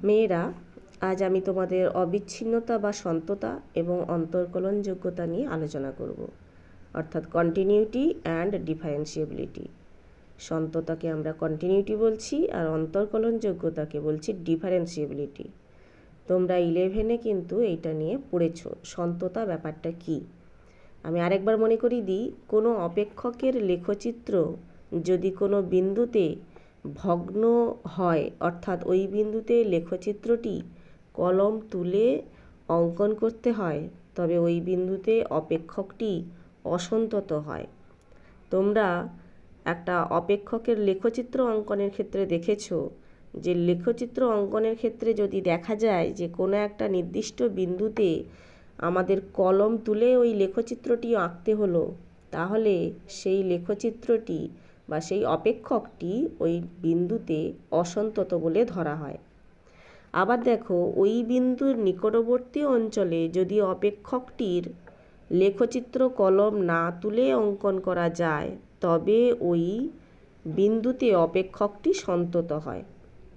মেয়েরা, আজ আমি তোমাদের অবিচ্ছিন্নতা বা সন্ততা এবং অন্তর্কলনযোগ্যতা নিয়ে আলোচনা করব, অর্থাৎ কন্টিনিউটি অ্যান্ড ডিফারেন্সিয়েবিলিটি। সন্ততাকে আমরা কন্টিনিউটি বলছি আর অন্তর্কলনযোগ্যতাকে বলছি ডিফারেন্সিয়েবিলিটি। তোমরা 11-এ কিন্তু এইটা নিয়ে পড়েছ, সন্ততা ব্যাপারটা কি। আমি আরেকবার মনে করিয়ে দিই, কোনো অপেক্ষকের লেখচিত্র যদি কোনো বিন্দুতে ভগ্ন হয়, অর্থাৎ ওই বিন্দুতে লেখচিত্রটি কলম তুলে অঙ্কন করতে হয়, তবে ওই বিন্দুতে অপেক্ষকটি অসন্তত হয়। তোমরা একটা অপেক্ষকের লেখচিত্র অঙ্কনের ক্ষেত্রে দেখেছো যে লেখচিত্র অঙ্কনের ক্ষেত্রে যদি দেখা যায় যে কোনো একটা নির্দিষ্ট বিন্দুতে আমাদের কলম তুলে ওই লেখচিত্রটি আঁকতে হলো, তাহলে সেই লেখচিত্রটি বা সেই অপেক্ষকটি ওই বিন্দুতে অসন্তত বলে ধরা হয়। আবার দেখো, ওই বিন্দুর নিকটবর্তী অঞ্চলে যদি অপেক্ষকটির লেখচিত্র কলম না তুলে অঙ্কন করা যায়, তবে ওই বিন্দুতে অপেক্ষকটি সন্তত হয়।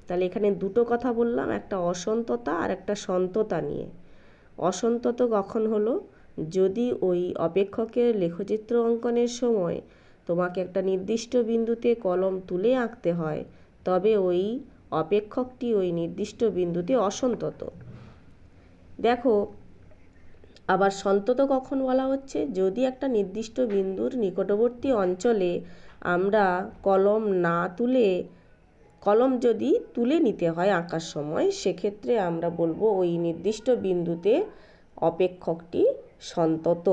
তাহলে এখানে দুটো কথা বললাম, একটা অসন্ততা আর একটা সন্ততা নিয়ে। অসন্তত কখন হলো? যদি ওই অপেক্ষকের লেখচিত্র অঙ্কনের সময় তোমাকে একটা নির্দিষ্ট বিন্দুতে কলম তুলে আঁকতে হয়, তবে ওই অপেক্ষকটি ওই নির্দিষ্ট বিন্দুতে অসন্তত। দেখো, আবার সন্তত কখন বলা হচ্ছে? যদি একটা নির্দিষ্ট বিন্দুর নিকটবর্তী অঞ্চলে আমরা কলম যদি তুলে নিতে হয় আঁকার সময়, সেক্ষেত্রে আমরা বলবো ওই নির্দিষ্ট বিন্দুতে অপেক্ষকটি সন্তত।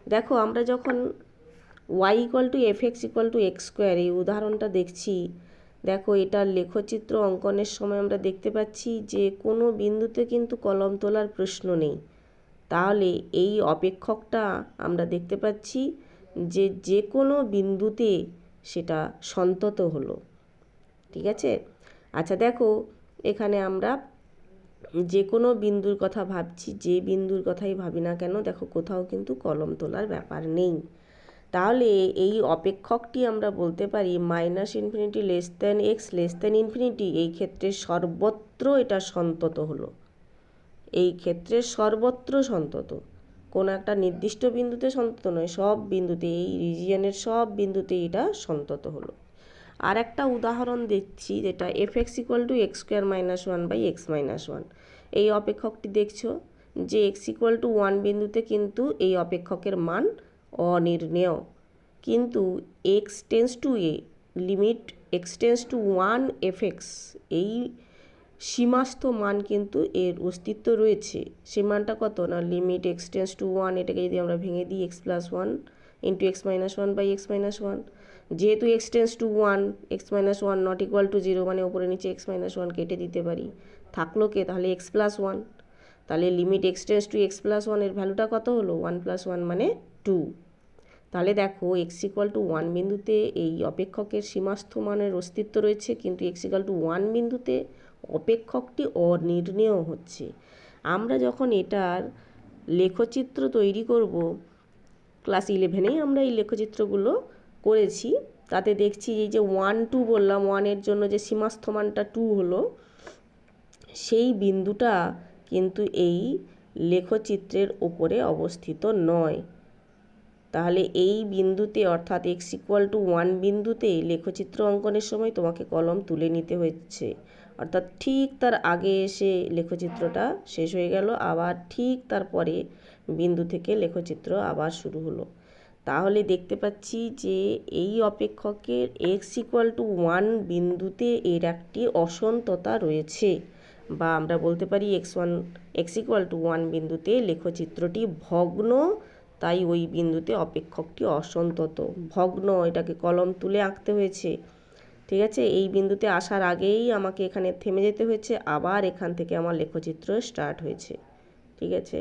দেখো, আমরা যখন y=fx=x² এই উদাহরণটা দেখছি, দেখো এটার লেখচিত্র অঙ্কনের সময় আমরা দেখতে পাচ্ছি যে কোনো বিন্দুতে কিন্তু কলম তোলার প্রশ্ন নেই। তাহলে এই অপেক্ষকটা আমরা দেখতে পাচ্ছি যে যে কোনো বিন্দুতে সেটা সন্তত হলো। ঠিক আছে? আচ্ছা, দেখো এখানে আমরা যে কোনো বিন্দুর কথা ভাবছি, যে বিন্দুর কথাই ভাবি না কেন, দেখো কোথাও কিন্তু কলম তোলার ব্যাপার নেই। তাহলে এই অপেক্ষকটি আমরা বলতে পারি -∞x এই ক্ষেত্রে সর্বত্র এটা সন্তত হলো। এই ক্ষেত্রে সর্বত্র সন্তত, কোনো একটা নির্দিষ্ট বিন্দুতে সন্তত নয়, সব বিন্দুতে, এই রিজিয়নের সব বিন্দুতে এটা সন্তত হলো। আর একটা উদাহরণ দেখছি, যেটা fx=x²-1/x-1। এই অপেক্ষকটি দেখছো যে x=1 বিন্দুতে কিন্তু এই অপেক্ষকের মান অনির্ণেয়, কিন্তু x→a লিমিট x→1 fx এই সীমাস্থ মান কিন্তু এর অস্তিত্ব রয়েছে। সে মানটা কত না, লিমিট x→1, এটাকে যদি আমরা ভেঙে দিই x+1 × x-1/x-1, যেহেতু x→1 x-1 ≠0 মানে ওপরে নিচে x-1 কেটে দিতে পারি, থাকলো কে? তাহলে x+1। তাহলে লিমিট x→x+1 এর ভ্যালুটা কত হলো? 1+1 মানে 2। তাহলে দেখো x=1 বিন্দুতে এই অপেক্ষকের সীমাস্থ মানের অস্তিত্ব রয়েছে, কিন্তু x=1 বিন্দুতে অপেক্ষকটি অনির্ণেয় হচ্ছে। আমরা যখন এটার লেখচিত্র তৈরি করব, ক্লাস 11-এই আমরা এই লেখচিত্রগুলো করেছি, তাতে দেখছি এই যে 1 2 বললাম, 1-এর জন্য যে সীমাস্থ মানটা 2 হলো, সেই বিন্দুটা কিন্তু এই লেখচিত্রের ওপরে অবস্থিত নয়। তাহলে এই বিন্দুতে, অর্থাৎ x=1 বিন্দুতে লেখচিত্র অঙ্কনের সময় তোমাকে কলম তুলে নিতে হচ্ছে, অর্থাৎ ঠিক তার আগে এসে লেখচিত্রটা শেষ হয়ে গেল, আবার ঠিক তারপরে বিন্দু থেকে লেখচিত্র আবার শুরু হলো। তাহলে দেখতে পাচ্ছি যে এই অপেক্ষকের x=1 বিন্দুতে এর একটি অসন্ততা রয়েছে, বা আমরা বলতে পারি x=1 বিন্দুতে লেখচিত্রটি ভগ্ন, তাই ওই বিন্দুতে অপেক্ষকটি অসন্তত। ভগ্ন, এটাকে কলম তুলে আঁকতে হয়েছে। ঠিক আছে? এই বিন্দুতে আসার আগেই আমাকে এখানে থেমে যেতে হয়েছে, আবার এখান থেকে আমার লেখচিত্র স্টার্ট হয়েছে। ঠিক আছে?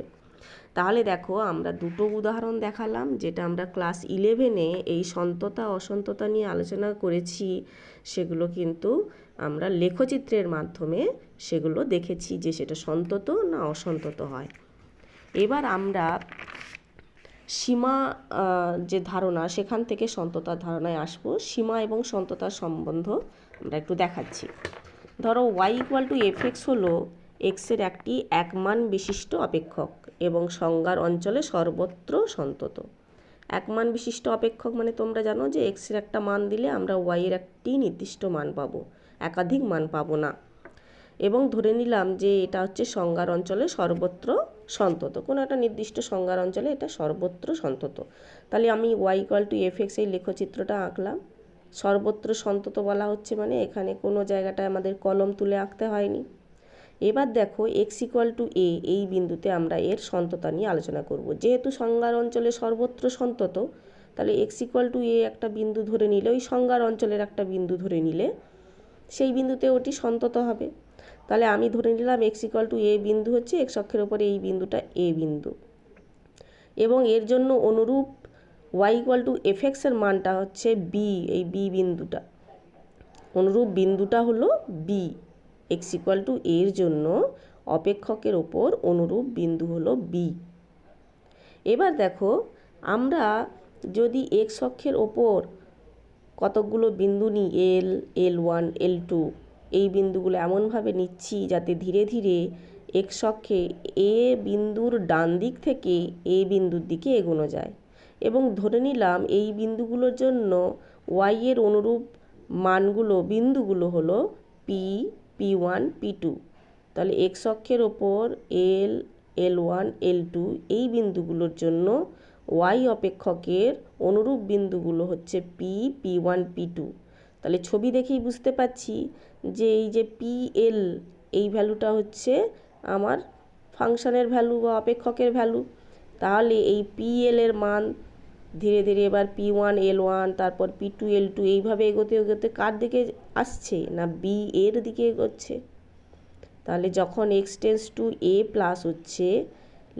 তাহলে দেখো, আমরা দুটো উদাহরণ দেখালাম, যেটা আমরা ক্লাস 11-এ এই সন্ততা অসন্ততা নিয়ে আলোচনা করেছি, সেগুলো কিন্তু আমরা লেখচিত্রের মাধ্যমে সেগুলো দেখেছি যে সেটা সন্তত না অসন্তত হয়। এবার আমরা সীমা যে ধারণা, সেখান থেকে সন্ততার ধারণায় আসবো। সীমা এবং সন্ততার সম্বন্ধ আমরা একটু দেখাচ্ছি। ধরো y equal to F x হলো এক্সের একটি এক মান বিশিষ্ট অপেক্ষক এবং সংজ্ঞার অঞ্চলে সর্বত্র সন্তত। এক মান বিশিষ্ট অপেক্ষক মানে তোমরা জানো যে এক্সের একটা মান দিলে আমরা ওয়াইয়ের একটি নির্দিষ্ট মান পাবো, একাধিক মান পাবো না। এবং ধরে নিলাম যে এটা হচ্ছে সংজ্ঞার অঞ্চলে সর্বত্র সন্তত, কোনো একটা নির্দিষ্ট সংজ্ঞার অঞ্চলে এটা সর্বত্র সন্তত। তাহলে আমি y equal to F x এই লেখচিত্রটা আঁকলাম। সর্বত্র সন্তত বলা হচ্ছে মানে এখানে কোনো জায়গাটায় আমাদের কলম তুলে আঁকতে হয়নি। এবার দেখো এক্স ইকুয়াল টু এ এই বিন্দুতে আমরা এর সন্ততা নিয়ে আলোচনা করব। যেহেতু সংজ্ঞার অঞ্চলে সর্বত্র সন্তত, তাহলে এক্স ইকুয়াল টু এ একটা বিন্দু ধরে নিলে, ওই সংজ্ঞার অঞ্চলের একটা বিন্দু ধরে নিলে সেই বিন্দুতে ওটি সন্তত হবে। তাহলে আমি ধরে নিলাম এক্স ইকুয়াল টু এ বিন্দু হচ্ছে এক্স অক্ষের ওপরে এই বিন্দুটা এ বিন্দু, এবং এর জন্য অনুরূপ ওয়াই ইকুয়াল টু এফ এক্সের মানটা হচ্ছে বি, এই বি বিন্দুটা, অনুরূপ বিন্দুটা হলো বি। এক্স ইকুয়াল টু এর জন্য অপেক্ষকের ওপর অনুরূপ বিন্দু হলো বি। এবার দেখো আমরা যদি এক্স অক্ষের ওপর কতকগুলো বিন্দু নিই, এল, L1, L2, এই বিন্দুগুলো এমনভাবে নিচ্ছি যাতে ধীরে ধীরে এক্স অক্ষে এ বিন্দুর ডান দিক থেকে এ বিন্দুর দিকে এগোনো যায়, এবং ধরে নিলাম এই বিন্দুগুলোর জন্য ওয়াই এর অনুরূপ মানগুলো, বিন্দুগুলো হলো পি, P1, P2। তাহলে এক্স অক্ষের ওপর এল, L1, L2 এই বিন্দুগুলোর জন্য ওয়াই অপেক্ষকের অনুরূপ বিন্দুগুলো হচ্ছে পি, P1, P2। তাহলে ছবি দেখেই বুঝতে পাচ্ছি যে এই যে PL এই ভ্যালুটা হচ্ছে আমার ফাংশনের ভ্যালু বা অপেক্ষকের ভ্যালু। তাহলে এই PL এর মান ধীরে ধীরে এবার P1, L1, তারপর P2, L2 এইভাবে এগোতে এগোতে কার দিকে আসছে না বি এর দিকে এগোচ্ছে। তাহলে যখন x tends to a plus হচ্ছে,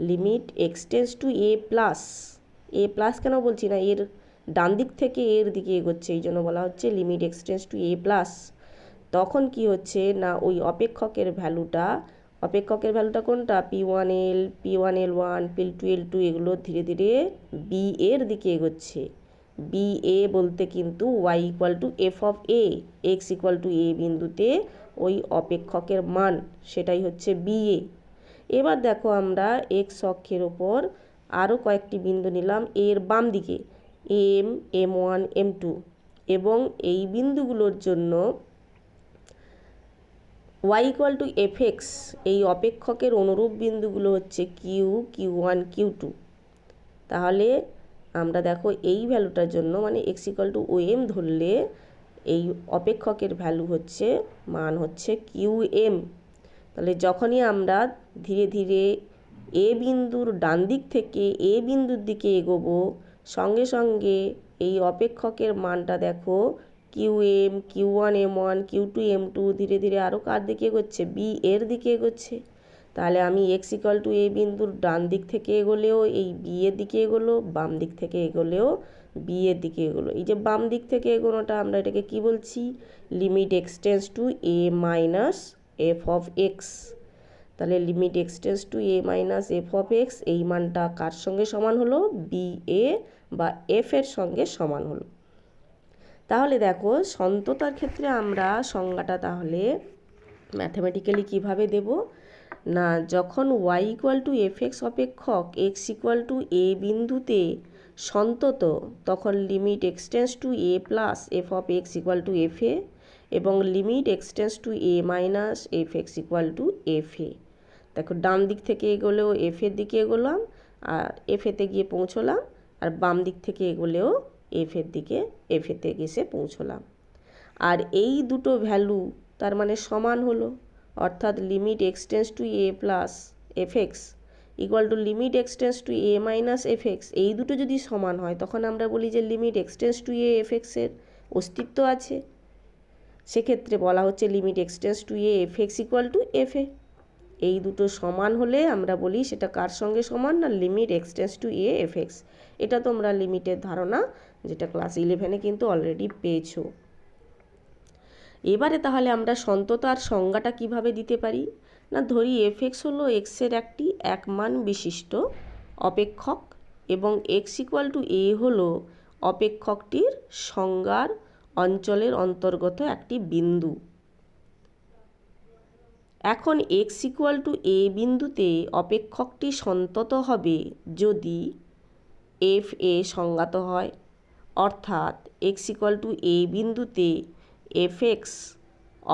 limit x tends to a plus, a plus কেন বলছি না, এর ডান দিক থেকে এর দিকে এগোচ্ছে, এই জন্য বলা হচ্ছে limit x tends to a plus. তখন কি হচ্ছে না ওই অপেক্ষকের ভ্যালুটা কোনটা, P1L, P1L1, P2L2 এগুলো ধীরে ধীরে বি এর দিকে এগোচ্ছে। বি এ বলতে কিন্তু y equal to F of A, X equal to এ বিন্দুতে ওই অপেক্ষকের মান, সেটাই হচ্ছে বি এ। এবার দেখো আমরা এক্স অক্ষের ওপর আরও কয়েকটি বিন্দু নিলাম এর বাম দিকে, এম, M1, M2, এবং এই বিন্দুগুলোর জন্য y equal to F x এই অপেক্ষকের অনুরূপ বিন্দুগুলো হচ্ছে কিউ, Q1, Q2। তাহলে আমরা দেখো এই ভ্যালুটার জন্য মানে x ইকুয়াল টু ওএম ধরলে এই অপেক্ষকের ভ্যালু হচ্ছে, মান হচ্ছে QM। তাহলে যখনই আমরা ধীরে ধীরে এ বিন্দুর ডান দিক থেকে এ বিন্দুর দিকে এগোবো, সঙ্গে সঙ্গে এই অপেক্ষকের মানটা দেখো QM, Q1, M1, Q2, M2 ধীরে ধীরে আরও কার দিকে এগোচ্ছে, বি এর দিকে এগোচ্ছে। তাহলে আমি এক্স ইকুয়াল টু এ বিন্দুর ডান দিক থেকে এগোলেও এই বি এর দিকে এগোলো, বাম দিক থেকে এগোলেও বি এর দিকে এগোলো। এই যে বাম দিক থেকে এগোনোটা আমরা এটাকে কি বলছি, limit X tends to A minus F of X. তাহলে limit X tends to A minus F of X এই মানটা কার সঙ্গে সমান হলো, বি এ বা এফ এর সঙ্গে সমান হলো। তাহলে দেখো সন্ততার ক্ষেত্রে আমরা সংজ্ঞাটা তাহলে ম্যাথমেটিক্যালি কিভাবে দেব না, যখন y equal to F X অপেক্ষক x ইকুয়াল টু এ বিন্দুতে সন্তত, তখন limit x tends to A plus F of X equal to F A, এবং limit x tends to A minus F x equal to F A. দেখো ডান দিক থেকে এগোলেও F এর দিকে এগোলাম আর এফ এতে গিয়ে পৌঁছলাম, আর বাম দিক থেকে এগোলেও এফ এর দিকে এফ এতে এসে পৌঁছলাম। আর এই দুটো ভ্যালু তার মানে সমান হলো, অর্থাৎ limit X tends to A plus F x equal to limit X tends to A minus F x, এই দুটো যদি সমান হয় তখন আমরা বলি যে limit X tends to a f এক্সের অস্তিত্ব আছে। সেক্ষেত্রে বলা হচ্ছে limit X tends to a F x equal to F এ। এই দুটো সমান হলে আমরা বলি সেটা কার সঙ্গে সমান, না limit X tends to a F x. এটা তোমরা লিমিটের ধারণা যেটা ক্লাস 11-এ কিন্তু অলরেডি পেয়েছো। এবারে তাহলে আমরা সন্ততার সংজ্ঞাটা কিভাবে দিতে পারি, না ধরি এফ এক্স হলো এক্সের একটি এক মান বিশিষ্ট অপেক্ষক এবং এক্স ইকুয়াল টু এ হলো অপেক্ষকটির সংজ্ঞার অঞ্চলের অন্তর্গত একটি বিন্দু। এখন এক্স ইকুয়াল টু এ বিন্দুতে অপেক্ষকটি সন্তত হবে যদি এফ এ সংজ্ঞাত হয়, অর্থাৎ এক্স ইকুয়াল টু এ বিন্দুতে এফ এক্স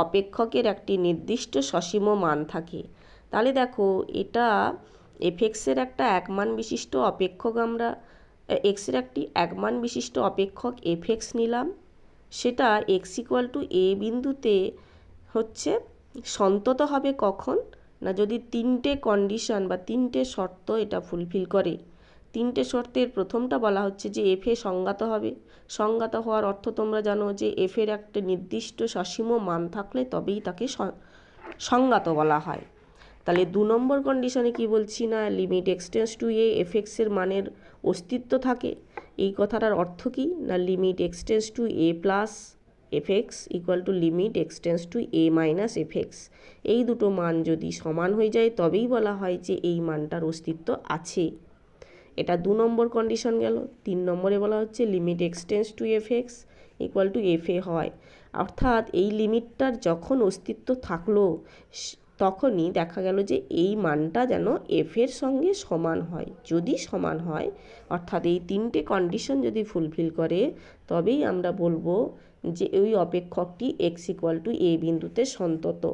অপেক্ষকের একটি নির্দিষ্ট সসীম মান থাকে। তাহলে দেখো এটা এফ এক্সের একটা একমান বিশিষ্ট অপেক্ষক, আমরা এক্সের একটি একমান বিশিষ্ট অপেক্ষক এফ এক্স নিলাম, সেটা এক্স ইকুয়াল টু এ বিন্দুতে হচ্ছে সন্তত হবে কখন না, যদি তিনটে কন্ডিশন বা তিনটে শর্ত এটা ফুলফিল করে। তিনটে শর্তের প্রথমটা বলা হচ্ছে যে এফ এ সংজ্ঞাত হবে। সংজ্ঞাত হওয়ার অর্থ তোমরা জানো যে এফ এর একটা নির্দিষ্ট সসীম মান থাকলে তবেই তাকে সংজ্ঞাত বলা হয়। তাহলে 2 নম্বর কন্ডিশনে কি বলছি না, লিমিট এক্সটেন্স টু এ এফ এক্সের মানের অস্তিত্ব থাকে। এই কথাটার অর্থ কি না, limit এক্সটেন্স to A plus F x equal to limit এক্সটেন্স to A minus F x. এই দুটো মান যদি সমান হয়ে যায় তবেই বলা হয় যে এই মানটার অস্তিত্ব আছে। এটা 2 নম্বর কন্ডিশন গেল। 3 নম্বরে বলা হচ্ছে limit এক্সটেন্স to F x equal to F a হয়, অর্থাৎ এই লিমিটটার যখন অস্তিত্ব থাকলো তখনই দেখা গেল যে এই মানটা যেন এফ এর সঙ্গে সমান হয়। যদি সমান হয়, অর্থাৎ এই তিনটে কন্ডিশন যদি ফুলফিল করে, তবেই আমরা বলবো যে ওই অপেক্ষকটি এক্স ইকুয়াল টু এ বিন্দুতে সন্তত।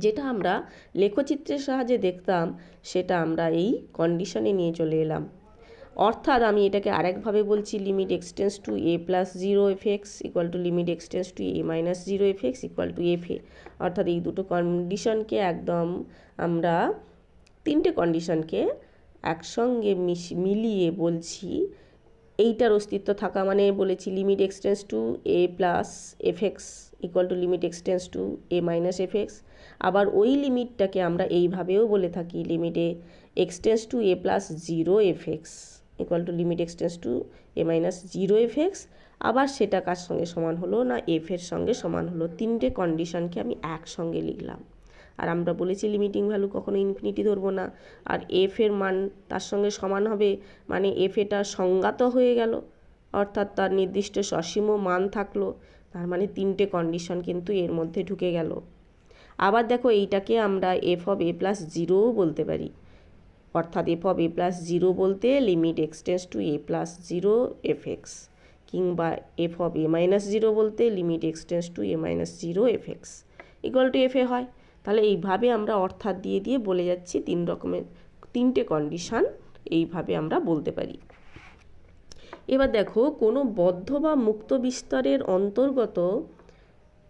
যেটা আমরা লেখচিত্রের সাহায্যে দেখতাম, সেটা আমরা এই কন্ডিশনে নিয়ে চলে এলাম। অর্থাৎ আমি এটাকে আরেকভাবে বলছি, limit এক্সটেন্স to A plus 0 F x equal to limit এক্সটেন্স to A minus 0 F x equal to F a. অর্থাৎ এই দুটো কন্ডিশনকে একদম আমরা তিনটে কন্ডিশনকে একসঙ্গে মিলিয়ে বলছি এইটার অস্তিত্ব থাকা, মানে বলেছি limit এক্সটেন্স to A plus F x equal to limit এক্সটেন্স to A minus F X. আবার ওই লিমিটটাকে আমরা এইভাবেও বলে থাকি, লিমিটে X tends to A plus 0 F x equal to limit এক্সটেন্স to A minus 0 F X. আবার সেটা কার সঙ্গে সমান হলো না, এফ এর সঙ্গে সমান হলো। তিনটে কন্ডিশনকে আমি একসঙ্গে লিখলাম। আর আমরা বলেছি লিমিটিং ভ্যালু কখনো ইনফিনিটি ধরবো না, আর এফ এর মান তার সঙ্গে সমান হবে, মানে এফ এটা সংজ্ঞাত হয়ে গেল, অর্থাৎ তার নির্দিষ্ট সসীম মান থাকলো। তার মানে তিনটে কন্ডিশন কিন্তু এর মধ্যে ঢুকে গেল। আবার দেখো এইটাকে আমরা এফ অফ এ প্লাস 0ও বলতে পারি, অর্থাৎ এফ অফ এ প্লাস 0 বলতে limit এক্সটেন্স to A plus 0 F x, কিংবা এফ অফ এ মাইনাস 0 বলতে limit এক্সটেন্স to A minus 0 F x equal to F a হয়। তাহলে এইভাবে আমরা অর্থাৎ দিয়ে দিয়ে বলে যাচ্ছি তিন রকমের তিনটে কন্ডিশন এইভাবে আমরা বলতে পারি। এবার দেখো কোনো বদ্ধ বা মুক্ত বিস্তারের অন্তর্গত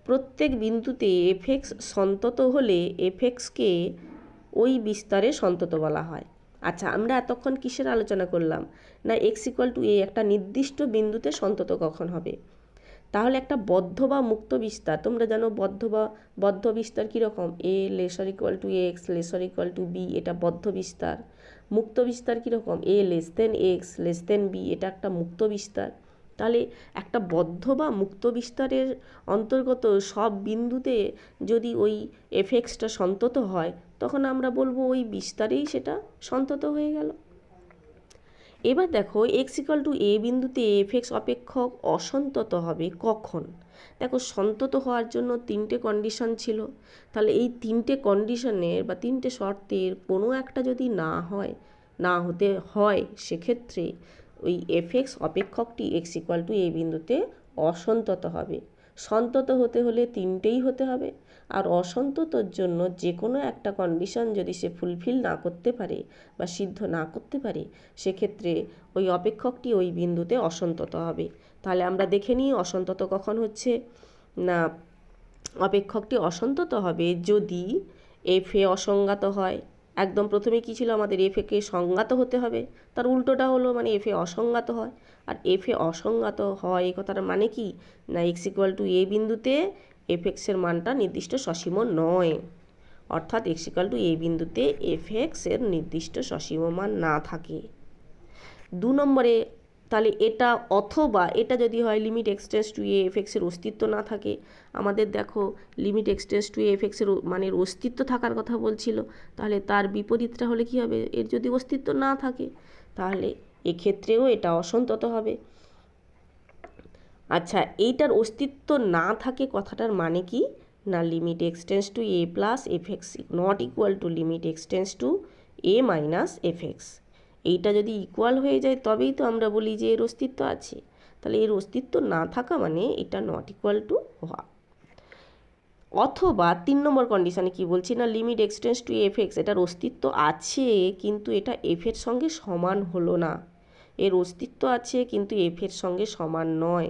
প্রত্যেক বিন্দুতে এফ এক্স সন্তত হলে এফ এক্সকে ওই বিস্তারে সন্তত বলা হয়। আচ্ছা, আমরা এতক্ষণ কিসের আলোচনা করলাম না, এক্স ইকুয়াল টু এ একটা নির্দিষ্ট বিন্দুতে সন্তত কখন হবে। তাহলে একটা বদ্ধ বা মুক্ত বিস্তার, তোমরা জানো বদ্ধ বিস্তার কীরকম, A lesser equal to X lesser equal to B, এটা বদ্ধ বিস্তার। মুক্ত বিস্তার কীরকম, A less than x less than B, এটা একটা মুক্ত বিস্তার। তাহলে একটা বদ্ধ বা মুক্ত বিস্তারের অন্তর্গত সব বিন্দুতে যদি ওই এফ এক্সটা সন্তত হয়, তখন আমরা বলবো ওই বিস্তারেই সেটা সন্তত হয়ে গেল। এবার দেখো এক্স ইকুয়াল টু এ বিন্দুতে এফ এক্স অপেক্ষক অসন্তত হবে কখন। দেখো সন্তত হওয়ার জন্য তিনটে কন্ডিশন ছিল, তাহলে এই তিনটে কন্ডিশনের বা তিনটে শর্তের কোনো একটা যদি না হতে হয়, সেক্ষেত্রে ওই এফ এক্স অপেক্ষকটি এক্স ইকুয়াল টু এ বিন্দুতে অসন্তত হবে। সন্তত হতে হলে তিনটেই হতে হবে, আর অসন্ততর জন্য যে কোনো একটা কন্ডিশন যদি সে ফুলফিল না করতে পারে বা সিদ্ধ না করতে পারে, সেক্ষেত্রে ওই অপেক্ষকটি ওই বিন্দুতে অসন্তত হবে। তাহলে আমরা দেখে নিই অসন্তত কখন হচ্ছে না, অপেক্ষকটি অসন্তত হবে যদি এফ এ অসংজ্ঞাত হয়। একদম প্রথমে কী ছিল আমাদের, এফ একে সংজ্ঞাত হতে হবে, তার উল্টোটা হলো মানে এফ এ অসংজ্ঞাত হয়। আর এফ এ অসংজ্ঞাত হয় এই কথাটার মানে কি না, এক্স ইকুয়াল টু এ বিন্দুতে এফ এক্সের মানটা নির্দিষ্ট সসীম নয়, অর্থাৎ এক্স ইকুয়াল টু এ বিন্দুতে এফ এক্সের নির্দিষ্ট সসীম মান না থাকে। 2 নম্বরে তাহলে এটা অথবা এটা যদি হয় লিমিট এক্সটেন্স টু এ এফ এক্সের অস্তিত্ব না থাকে। আমাদের দেখো লিমিট এক্সটেন্স টু এফ এক্সের মানের অস্তিত্ব থাকার কথা বলছিল, তাহলে তার বিপরীতটা হলে কি হবে, এর যদি অস্তিত্ব না থাকে তাহলে এক্ষেত্রেও এটা অসন্তত হবে। আচ্ছা, এইটার অস্তিত্ব না থাকে কথাটার মানে কি না limit X tends to A plus F x not equal to limit X tends to A minus F x. এইটা যদি ইকুয়াল হয়ে যায় তবেই তো আমরা বলি যে এর অস্তিত্ব আছে। তাহলে এর অস্তিত্ব না থাকা মানে এটা নট ইকুয়াল টু হওয়া। অথবা 3 নম্বর কন্ডিশানে কি বলছি না limit X tends two F x, এটার অস্তিত্ব আছে কিন্তু এটা এফ এর সঙ্গে সমান হলো না। এর অস্তিত্ব আছে কিন্তু এফ এর সঙ্গে সমান নয়।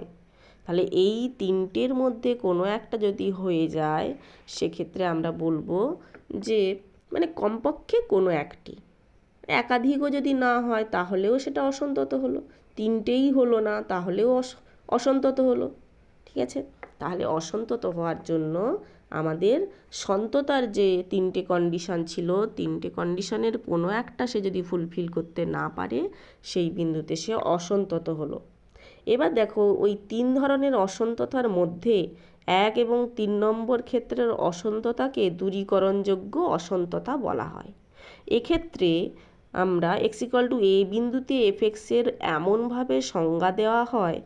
তাহলে এই তিনটের মধ্যে কোনো একটা যদি হয়ে যায় সেক্ষেত্রে আমরা বলবো যে মানে কমপক্ষে কোনো একটি, একাধিকও যদি না হয় তাহলেও সেটা অসন্তত হলো, তিনটেই হলো না তাহলেও অসন্তত হলো। ঠিক আছে, তাহলে অসন্তত হওয়ার জন্য আমাদের সন্ততার যে 3টে কন্ডিশান ছিল, 3টে কন্ডিশনের কোনো একটা সে যদি ফুলফিল করতে না পারে সেই বিন্দুতে সে অসন্তত হলো। এবার দেখো ওই 3 ধরনের অসন্ততার মধ্যে 1 এবং 3 নম্বর ক্ষেত্রের অসন্ততাকে দূরীকরণযোগ্য অসন্ততা বলা হয়। এক্ষেত্রে আমরা এক্স ইকুয়াল টু এ বিন্দুতে এফ এক্সের এমনভাবে সংজ্ঞা দেওয়া হয়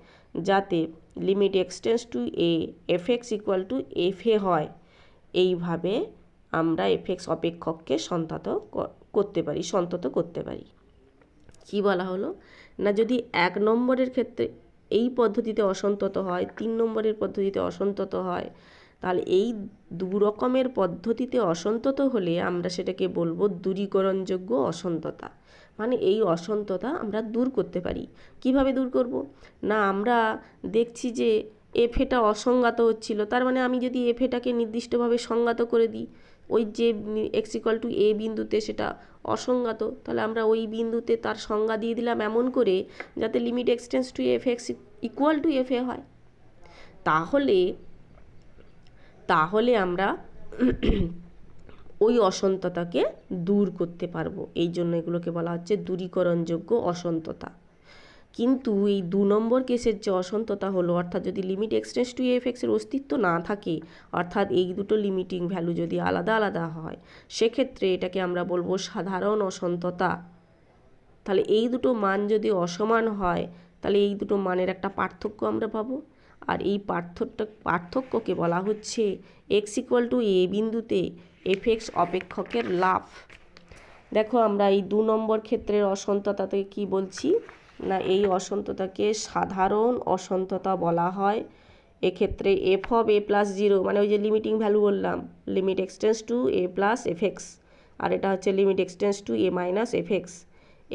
যাতে limit X tends to a F x equal to F a হয়। এইভাবে আমরা এফ এক্স অপেক্ষককে সন্তত করতে পারি। কি বলা হলো না যদি 1 নম্বরের ক্ষেত্রে এই পদ্ধতিতে অসন্তত হয়, 3 নম্বরের পদ্ধতিতে অসন্তত হয়, তাহলে এই দু রকমের পদ্ধতিতে অসন্তত হলে আমরা সেটাকে বলবো দূরীকরণযোগ্য অসন্ততা। মানে এই অসন্ততা আমরা দূর করতে পারি। কিভাবে দূর করব না, আমরা দেখছি যে এফ এটা অসংজ্ঞাত হচ্ছিল, তার মানে আমি যদি এফ এটাকে নির্দিষ্টভাবে সংজ্ঞাত করে দিই, ওই যে এক্স ইকুয়াল টু এ বিন্দুতে সেটা অসংজ্ঞাত, তাহলে আমরা ওই বিন্দুতে তার সংজ্ঞা দিয়ে দিলাম এমন করে যাতে limit X tends two F x equal to F a হয়। তাহলে আমরা ওই অসন্ততাকে দূর করতে পারবো। এই জন্য এগুলোকে বলা হচ্ছে দূরীকরণযোগ্য অসন্ততা। কিন্তু এই 2 নম্বর কেসের যে অসন্ততা হলো, অর্থাৎ যদি limit X tends two F এক্সের অস্তিত্ব না থাকে, অর্থাৎ এই দুটো লিমিটিং ভ্যালু যদি আলাদা আলাদা হয়, সেক্ষেত্রে এটাকে আমরা বলবো সাধারণ অসন্ততা। তাহলে এই দুটো মান যদি অসমান হয় তাহলে এই দুটো মানের একটা পার্থক্য আমরা পাবো, আর এই পার্থক্যকে বলা হচ্ছে এক্স ইকুয়াল টু এ বিন্দুতে এফ এক্স অপেক্ষকের লাভ। দেখো আমরা এই 2 নম্বর ক্ষেত্রের অসন্ততাতে কি বলছি না এই অসন্ততাকে সাধারণ অসন্ততা বলা হয়। এক্ষেত্রে এফ অফ এ প্লাস 0 মানে ওই যে লিমিটিং ভ্যালু বললাম limit X tends to A plus F X, আর এটা হচ্ছে limit X tends to A minus F x,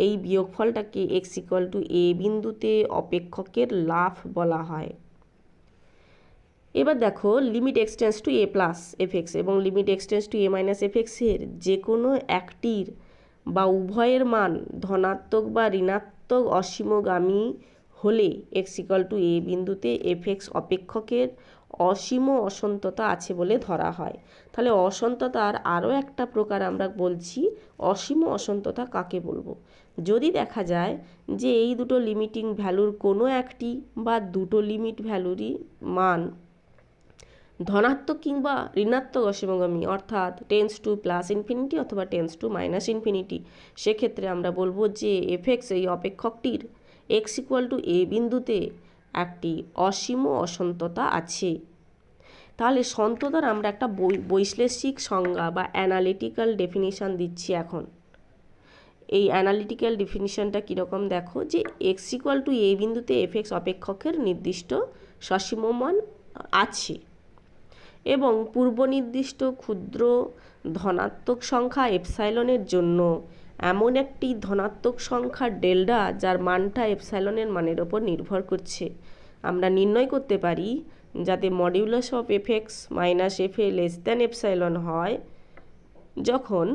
এই বিয়োগফলটাকে এক্স ইকুয়াল টু এ বিন্দুতে অপেক্ষকের লাভ বলা হয়। এবার দেখো limit X tends to A plus F x এবং limit X tends to A minus F এক্সের যে কোনো একটির বা উভয়ের মান ধনাত্মক বা ঋণাত্মক অসীমগামী হলে এক্স ইকুয়াল টু এ বিন্দুতে এফ এক্স অপেক্ষকের অসীম অসন্ততা আছে বলে ধরা হয়। তাহলে অসন্ততার আরও একটা প্রকার আমরা বলছি অসীম অসন্ততা কাকে বলবো, যদি দেখা যায় যে এই দুটো লিমিটিং ভ্যালুর কোনো একটি বা দুটো লিমিট ভ্যালুরই মান ধনাত্মক কিংবা ঋণাত্মক অসীমগামী, অর্থাৎ টেন্স টু প্লাস ইনফিনিটি অথবা টেন্স টু মাইনাস ইনফিনিটি, সেক্ষেত্রে আমরা বলবো যে এফ এক্স এই অপেক্ষকটির এক্স ইকুয়াল টু এ বিন্দুতে একটি অসীম অসন্ততা আছে। তাহলে সন্ততার আমরা একটা বৈশ্লেষিক সংজ্ঞা বা অ্যানালিটিক্যাল ডেফিনিশান দিচ্ছি এখন। এই অ্যানালিটিক্যাল ডেফিনিশানটা কীরকম দেখো, যে এক্স ইকুয়াল টু এ বিন্দুতে এফ এক্স অপেক্ষকের নির্দিষ্ট সসীম মান আছে এবং পূর্বনির্দিষ্ট ক্ষুদ্র ধনাত্মক সংখ্যা এপসাইলনের জন্য এমন একটি ধনাত্মক সংখ্যা ডেল্টা যার মানটা এপসাইলনের মানের ওপর নির্ভর করছে আমরা নির্ণয় করতে পারি, যাতে modulus of F x minus F A less than epsilon হয় যখন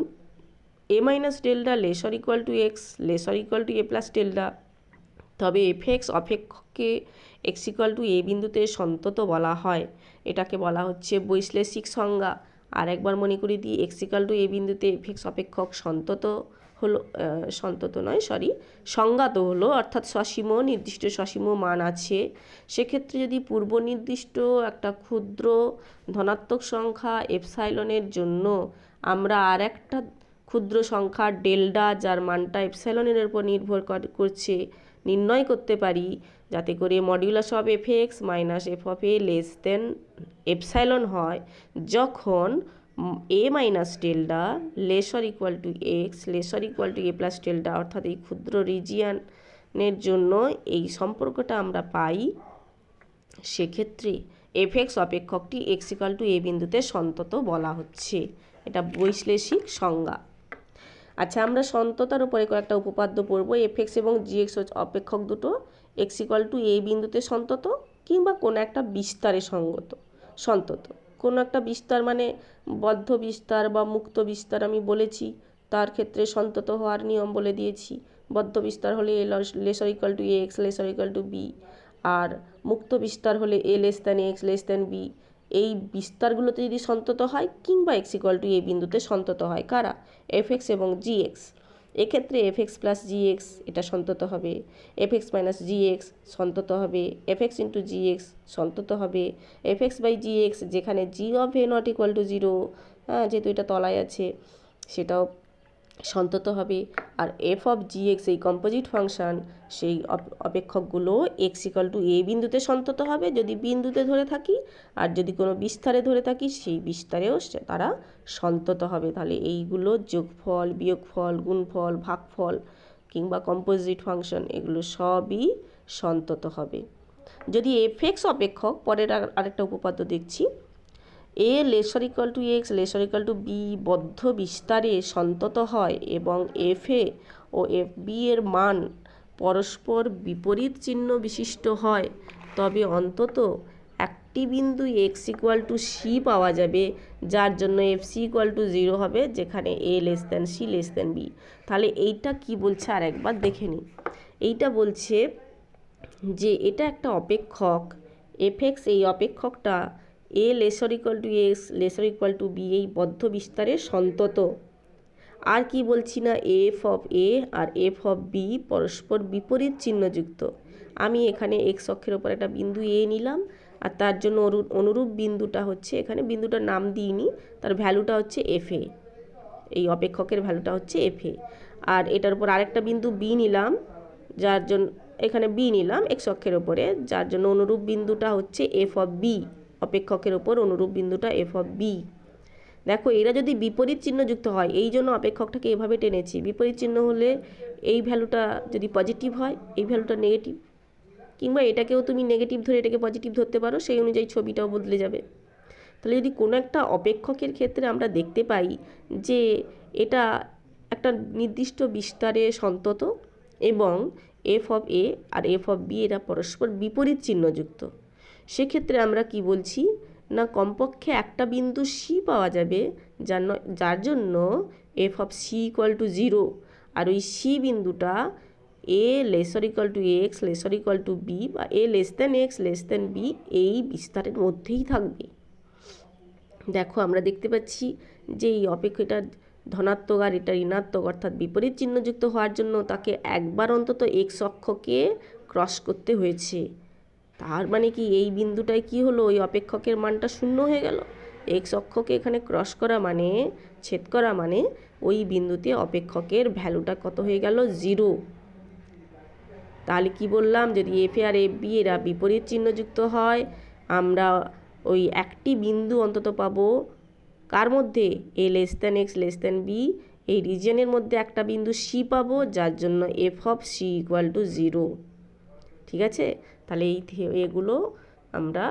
A minus delta less or equal to X less or equal to A plus delta, তবে এফ এক্স অপেক্ষককে এক্স ইকুয়াল টু এ বিন্দুতে সন্তত বলা হয়। এটাকে বলা হচ্ছে বৈশ্লেষিক সংজ্ঞা। আর একবার মনে করি দিই, এক্স ইকুয়াল টু এ বিন্দুতে এফ এক্স অপেক্ষক সংজ্ঞাত হলো, অর্থাৎ নির্দিষ্ট সসীম মান আছে। সেক্ষেত্রে যদি পূর্ব নির্দিষ্ট একটা ক্ষুদ্র ধনাত্মক সংখ্যা এপসাইলনের জন্য আমরা আর একটা ক্ষুদ্র সংখ্যা ডেল্টা যার মানটা এপসাইলনের উপর নির্ভর করছে নির্ণয় করতে পারি, যাতে করে modulus of F x minus F of A less than epsilon হয়, যখন A minus delta lesser equal to x lesser equal to A plus delta, অর্থাৎ এই ক্ষুদ্র রিজিয়ানের জন্য এই সম্পর্কটা আমরা পাই। সেক্ষেত্রে এফ এক্স অপেক্ষকটি এক্স ইকুয়াল টু এ বিন্দুতে সন্তত বলা হচ্ছে। এটা বৈশ্লেষিক সংজ্ঞা। আচ্ছা, আমরা সন্ততার উপরে কয়েকটা উপপাদ্য পড়ব। এফ এক্স এবং জি এক্স অপেক্ষক দুটো এক্স ইকুয়াল টু এ বিন্দুতে সন্তত, কিংবা কোনো একটা বিস্তারে সন্তত। কোনো একটা বিস্তার মানে বদ্ধ বিস্তার বা মুক্ত বিস্তার আমি বলেছি, তার ক্ষেত্রে সন্তত হওয়ার নিয়ম বলে দিয়েছি। বদ্ধ বিস্তার হলে a lesser equal to a x lesser equal to b, আর মুক্ত বিস্তার হলে a less than x less than b. এই বিস্তারগুলোতে যদি সন্তত হয় কিংবা এক্স ইকুয়াল টু এ বিন্দুতে সন্তত হয় কারা? এফ এক্স এবং জি এক্স। এক্ষেত্রে f x plus g x এটা সন্তত হবে, f x minus g x সন্তত হবে, f x into g x সন্তত হবে, f x by g x যেখানে g of a not equal to zero, যেহেতু এটা তলায় আছে, সেটাও সন্তত হবে। আর এফ অফ জি এক্স এই কম্পোজিট ফাংশান, সেই অপেক্ষকগুলো এক্স ইকুয়াল টু এ বিন্দুতে সন্তত হবে যদি বিন্দুতে ধরে থাকি, আর যদি কোনো বিস্তারে ধরে থাকি সেই বিস্তারেও তারা সন্তত হবে। তাহলে এইগুলো যোগফল, বিয়োগফল, গুণফল, ভাগফল কিংবা কম্পোজিট ফাংশন এগুলো সবই সন্তত হবে। যদি এফ এক্স অপেক্ষক, পরের আরেকটা উপপাদ্য দেখছি, a lesser equal to x lesser equal to b বদ্ধ বিস্তারে সন্তত হয় এবং এফ এ ও এফ বি এর মান পরস্পর বিপরীত চিহ্ন বিশিষ্ট হয়, তবে অন্তত একটি বিন্দু এক্স ইকুয়াল টু সি পাওয়া যাবে, যার জন্য f c equal to zero হবে, যেখানে a less than c less than b. তাহলে এইটা কি বলছে আর একবার দেখে নিই। এইটা বলছে যে এটা একটা অপেক্ষক এফ এক্স, এই অপেক্ষকটা a lesser equal to x lesser equal to b এই বদ্ধ বিস্তারে সন্তত। আর কি বলছি না, এফ অফ এ আর এফ অফ বি পরস্পর বিপরীত চিহ্নযুক্ত। আমি এখানে এক্স অক্ষের ওপর একটা বিন্দু এ নিলাম, আর তার জন্য অনুরূপ বিন্দুটা হচ্ছে, এখানে বিন্দুটার নাম দিইনি, তার ভ্যালুটা হচ্ছে এফ এ, এই অপেক্ষকের ভ্যালুটা হচ্ছে এফ এ। আর এটার উপর আরেকটা বিন্দু বি নিলাম, যার জন্য এখানে বি নিলাম এক্স অক্ষের ওপরে, যার জন্য অনুরূপ বিন্দুটা হচ্ছে এফ অফ বি, অপেক্ষকের ওপর অনুরূপ বিন্দুটা এফ অফ বি। দেখো, এরা যদি বিপরীত চিহ্নযুক্ত হয়, এই জন্য অপেক্ষকটাকে এভাবে টেনেছি। বিপরীত চিহ্ন হলে এই ভ্যালুটা যদি পজিটিভ হয় এই ভ্যালুটা নেগেটিভ, কিংবা এটাকেও তুমি নেগেটিভ ধরে এটাকে পজিটিভ ধরতে পারো, সেই অনুযায়ী ছবিটাও বদলে যাবে। তাহলে যদি কোনো একটা অপেক্ষকের ক্ষেত্রে আমরা দেখতে পাই যে এটা একটা নির্দিষ্ট বিস্তারে সন্তত এবং এফ অফ এ আর এফ অফ বি এরা পরস্পর বিপরীত চিহ্নযুক্ত, সেক্ষেত্রে আমরা কি বলছি না, কমপক্ষে একটা বিন্দু সি পাওয়া যাবে, যার জন্য f of c equal to zero, আর ওই সি বিন্দুটা a lesser equal to x lesser equal to b বা a less than x less than b এই বিস্তারের মধ্যেই থাকবে। দেখো, আমরা দেখতে পাচ্ছি যে এই অপেক্ষকটা ধনাত্মক আর এটা ঋণাত্মক, অর্থাৎ বিপরীত চিহ্নযুক্ত হওয়ার জন্য তাকে একবার অন্তত এক্স অক্ষকে ক্রস করতে হয়েছে। তার মানে কি, এই বিন্দুটায় কি হলো, ওই অপেক্ষকের মানটা শূন্য হয়ে গেল। এক্স অক্ষকে এখানে ক্রস করা মানে, ছেদ করা মানে ওই বিন্দুতে অপেক্ষকের ভ্যালুটা কত হয়ে গেল, জিরো। তাহলে কি বললাম, যদি এফ এ আর এফ বি এরা বিপরীত চিহ্নযুক্ত হয়, আমরা ওই একটি বিন্দু অন্তত পাবো কার মধ্যে, a less than x less than b এই রিজিয়নের মধ্যে একটা বিন্দু সি পাবো, যার জন্য f of c equal to zero. ঠিক আছে, তাহলে এগুলো আমরা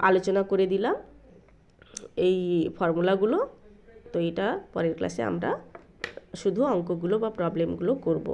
আলোচনা করে দিলাম, এই ফর্মুলাগুলো। তো এটা পরের ক্লাসে আমরা শুধু অঙ্কগুলো বা প্রবলেমগুলো করব।